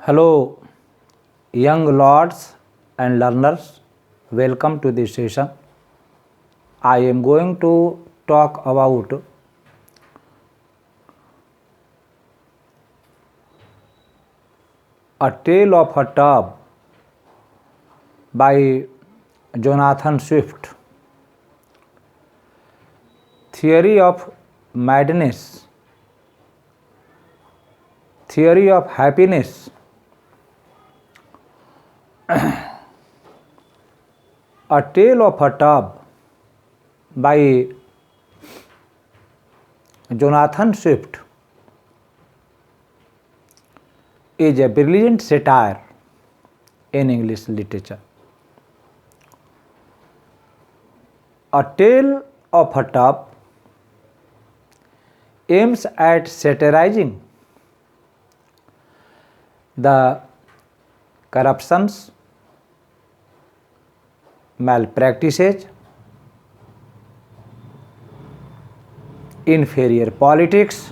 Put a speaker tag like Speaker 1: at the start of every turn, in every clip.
Speaker 1: Hello, young lords and learners. Welcome to this session. I am going to talk about A Tale of a Tub by Jonathan Swift. Theory of madness, theory of happiness. A Tale of a Tub by Jonathan Swift is a brilliant satire in English literature. A Tale of a Tub aims at satirizing the corruptions, malpractices, inferior politics,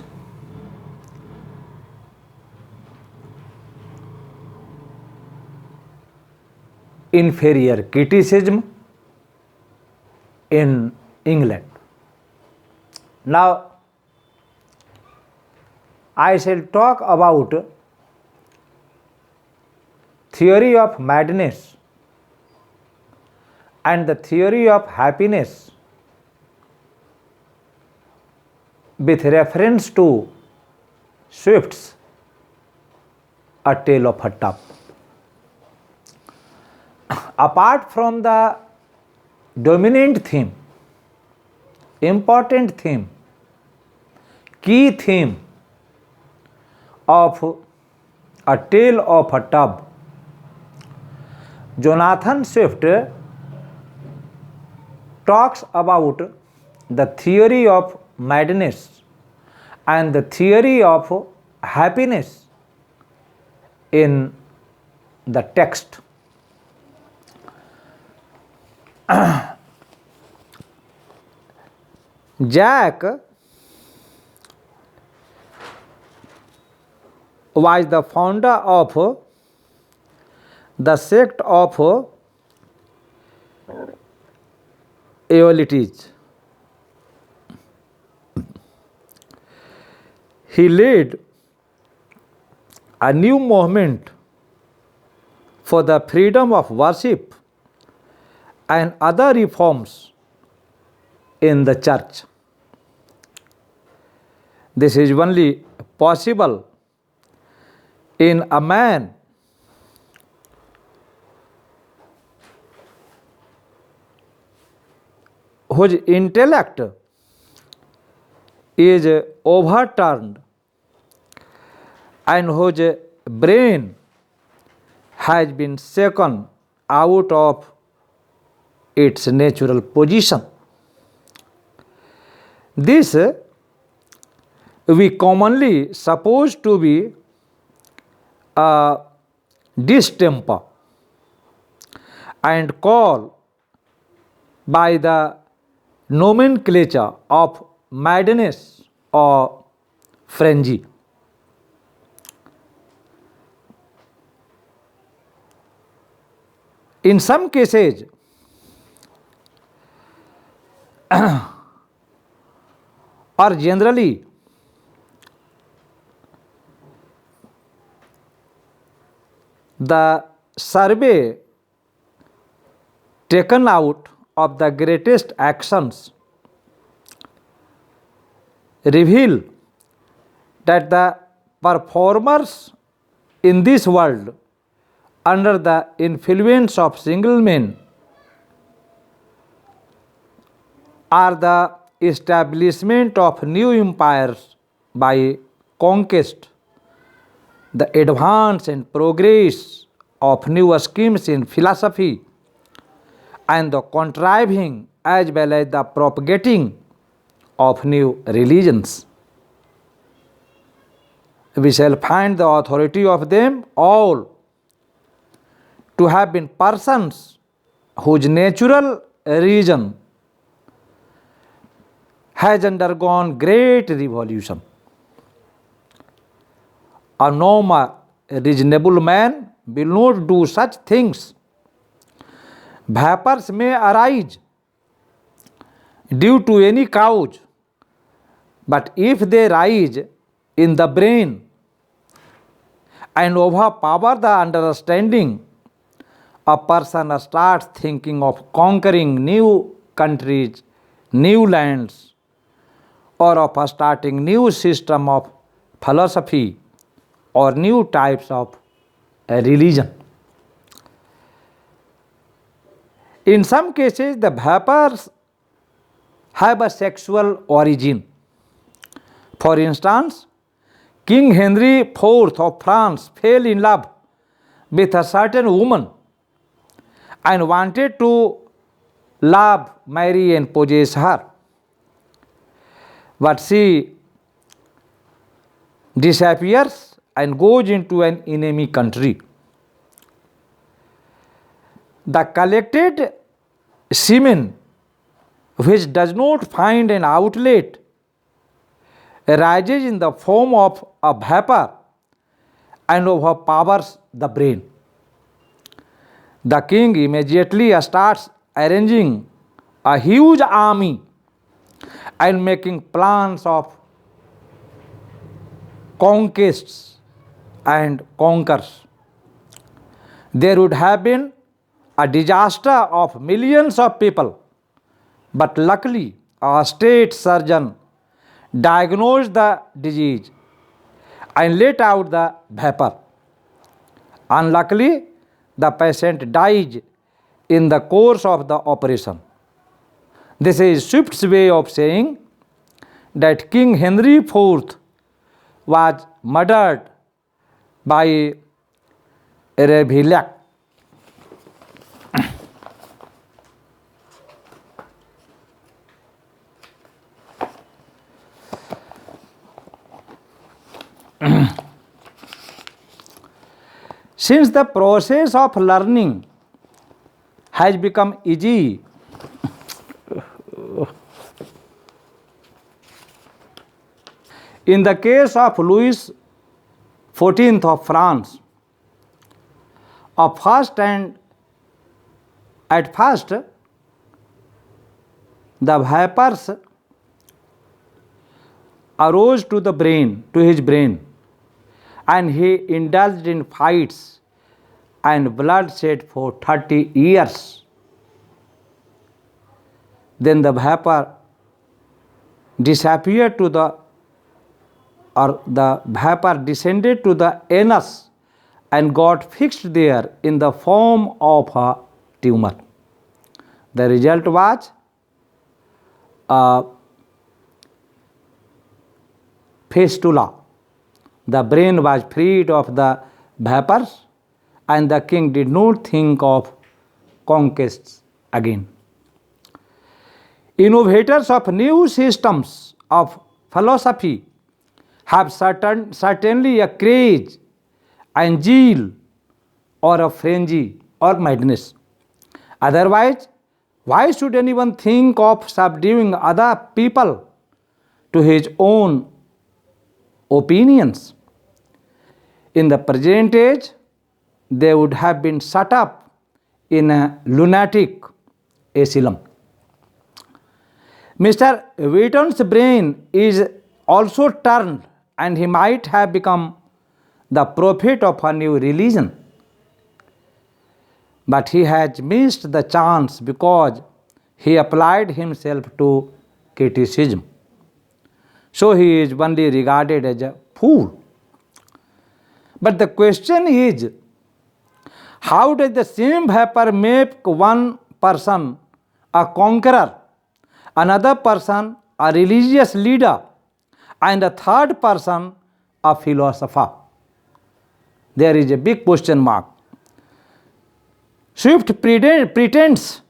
Speaker 1: inferior criticism in England. Now, I shall talk about theory of madness and the theory of happiness with reference to Swift's A Tale of a Tub. Apart from the dominant theme, important theme, key theme of A Tale of a Tub, Jonathan Swift talks about the theory of madness and the theory of happiness in the text. Jack was the founder of the sect of Aeolites. He led a new movement for the freedom of worship and other reforms in the church. This is only possible in a man whose intellect is overturned and whose brain has been shaken out of its natural position. This we commonly suppose to be a distemper and call by the nomenclature of madness or frenzy. In some cases, or generally, the survey taken out of the greatest actions reveal that the performers in this world under the influence of single men are the establishment of new empires by conquest, the advance and progress of new schemes in philosophy, and the contriving as well as the propagating of new religions. We shall find the authority of them all to have been persons whose natural reason has undergone great revolution. A reasonable man will not do such things. Vapors may arise due to any cause, but if they rise in the brain and overpower the understanding, a person starts thinking of conquering new countries, new lands, or of starting new system of philosophy or new types of religion. In some cases, the vapors have a sexual origin. For instance, King Henry IV of France fell in love with a certain woman and wanted to love, marry and possess her. But she disappears and goes into an enemy country. The collected semen, which does not find an outlet, arises in the form of a vapor and overpowers the brain. The king immediately starts arranging a huge army and making plans of conquests and conquers. There would have been a disaster of millions of people, but luckily a state surgeon diagnosed the disease and let out the vapor. Unluckily, the patient died in the course of the operation. This is Swift's way of saying that King Henry IV was murdered by Ravaillac. Since the process of learning has become easy, in the case of Louis XIV of France, at first the vapors arose to his brain, and he indulged in fights and bloodshed for 30 years. Then the vapor disappeared the vapor descended to the anus and got fixed there in the form of a tumor. The result was a fistula. The brain was freed of the vapors, and the king did not think of conquests again. Innovators of new systems of philosophy have certainly a craze and zeal or a frenzy or madness. Otherwise, why should anyone think of subduing other people to his own opinions? In the present age, they would have been shut up in a lunatic asylum. Mr. Wheaton's brain is also turned, and he might have become the prophet of a new religion. But he has missed the chance because he applied himself to criticism. So he is only regarded as a fool. But the question is, how does the same vapor make one person a conqueror, another person a religious leader, and a third person a philosopher? There is a big question mark. Swift pretends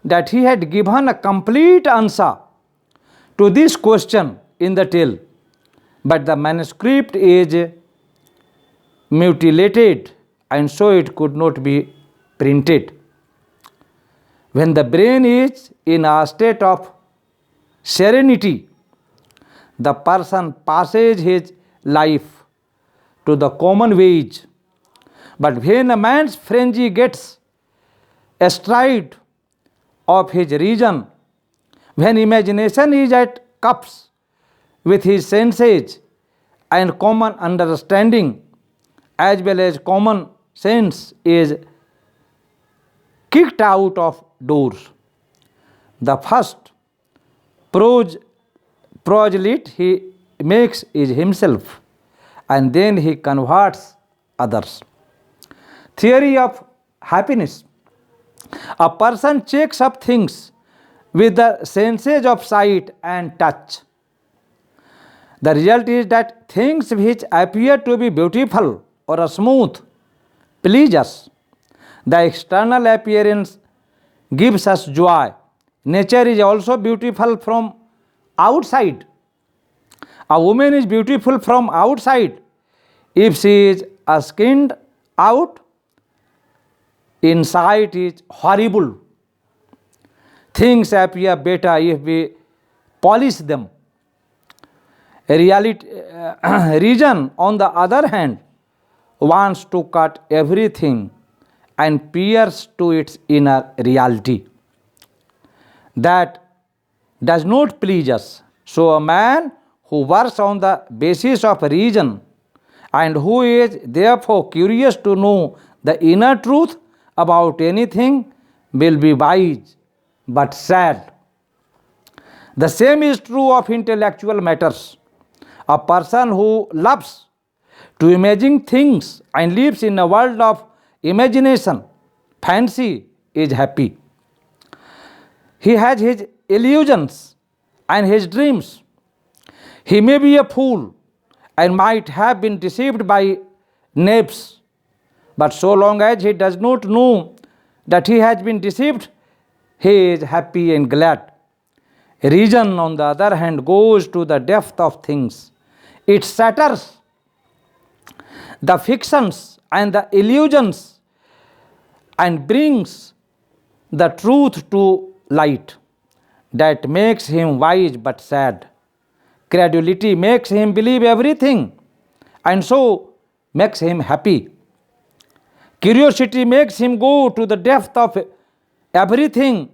Speaker 1: that he had given a complete answer to this question in the tale, but the manuscript is mutilated, and so it could not be printed. When the brain is in a state of serenity, the person passes his life to the common wage But when a man's frenzy gets astride of his reason, when imagination is at cups with his senses and common understanding as well as common sense is kicked out of doors, the first proselyte he makes is himself, and then he converts others. Theory of happiness. A person checks up things with the senses of sight and touch. The result is that things which appear to be beautiful or smooth please us. The external appearance gives us joy. Nature is also beautiful from outside. A woman is beautiful from outside. If she is skinned out, inside is horrible. Things appear better if we polish them. Reason, on the other hand, wants to cut everything and pierce to its inner reality. That does not please us. So a man who works on the basis of reason and who is therefore curious to know the inner truth about anything will be wise but sad. The same is true of intellectual matters. A person who loves to imagine things and lives in a world of imagination, fancy, is happy. He has his illusions and his dreams. He may be a fool and might have been deceived by knaves, but so long as he does not know that he has been deceived, he is happy and glad. Reason, on the other hand, goes to the depth of things. It shatters the fictions and the illusions and brings the truth to light. That makes him wise but sad. Credulity makes him believe everything and so makes him happy. Curiosity makes him go to the depth of everything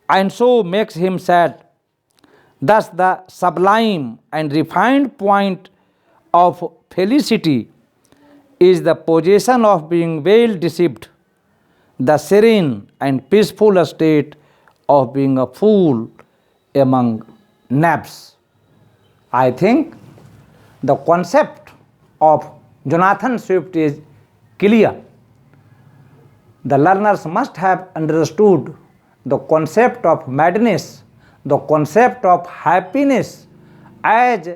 Speaker 1: and so makes him sad. Thus, the sublime and refined point of felicity is the possession of being well deceived, the serene and peaceful state of being a fool among knaves. I think the concept of Jonathan Swift is clear. The learners must have understood the concept of madness, the concept of happiness as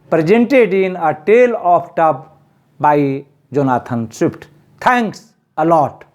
Speaker 1: presented in A Tale of Tub by Jonathan Swift. Thanks a lot.